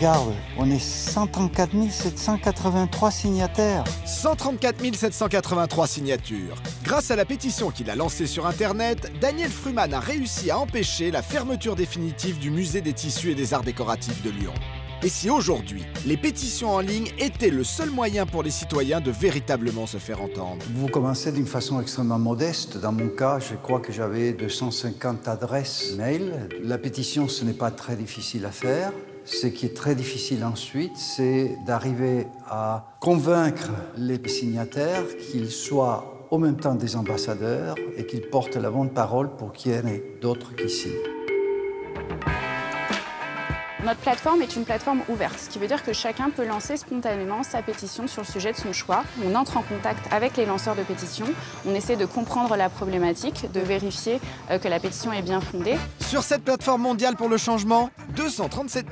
regarde, on est 134 783 signataires. 134 783 signatures. Grâce à la pétition qu'il a lancée sur Internet, Daniel Fruman a réussi à empêcher la fermeture définitive du musée des tissus et des arts décoratifs de Lyon. Et si aujourd'hui, les pétitions en ligne étaient le seul moyen pour les citoyens de véritablement se faire entendre? Vous commencez d'une façon extrêmement modeste. Dans mon cas, je crois que j'avais 250 adresses mail. La pétition, ce n'est pas très difficile à faire. Ce qui est très difficile ensuite, c'est d'arriver à convaincre les signataires qu'ils soient en même temps des ambassadeurs et qu'ils portent la bonne parole pour qu'il y en ait d'autres qui signent. Notre plateforme est une plateforme ouverte, ce qui veut dire que chacun peut lancer spontanément sa pétition sur le sujet de son choix. On entre en contact avec les lanceurs de pétitions, on essaie de comprendre la problématique, de vérifier que la pétition est bien fondée. Sur cette plateforme mondiale pour le changement, 237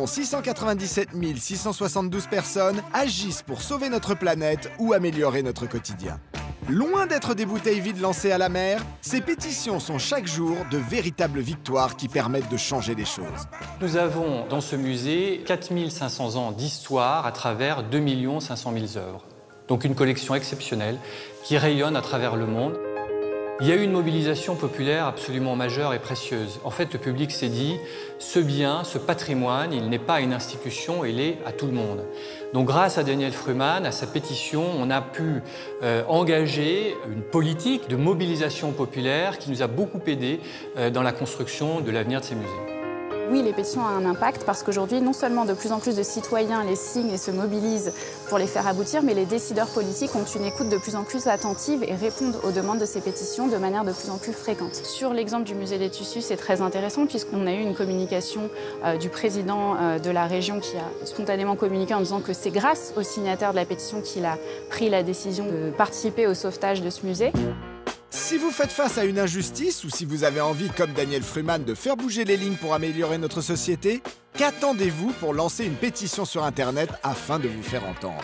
697 672 personnes agissent pour sauver notre planète ou améliorer notre quotidien. Loin d'être des bouteilles vides lancées à la mer, ces pétitions sont chaque jour de véritables victoires qui permettent de changer les choses. Nous avons dans ce musée 4500 ans d'histoire à travers 2 500 000 œuvres. Donc une collection exceptionnelle qui rayonne à travers le monde. Il y a eu une mobilisation populaire absolument majeure et précieuse. En fait, le public s'est dit, ce bien, ce patrimoine, il n'est pas une institution, il est à tout le monde. Donc grâce à Daniel Fruman, à sa pétition, on a pu engager une politique de mobilisation populaire qui nous a beaucoup aidés dans la construction de l'avenir de ces musées. Oui, les pétitions ont un impact parce qu'aujourd'hui, non seulement de plus en plus de citoyens les signent et se mobilisent pour les faire aboutir, mais les décideurs politiques ont une écoute de plus en plus attentive et répondent aux demandes de ces pétitions de manière de plus en plus fréquente. Sur l'exemple du musée des tissus, c'est très intéressant puisqu'on a eu une communication du président de la région qui a spontanément communiqué en disant que c'est grâce aux signataires de la pétition qu'il a pris la décision de participer au sauvetage de ce musée. Si vous faites face à une injustice ou si vous avez envie, comme Daniel Fruman, de faire bouger les lignes pour améliorer notre société, qu'attendez-vous pour lancer une pétition sur Internet afin de vous faire entendre?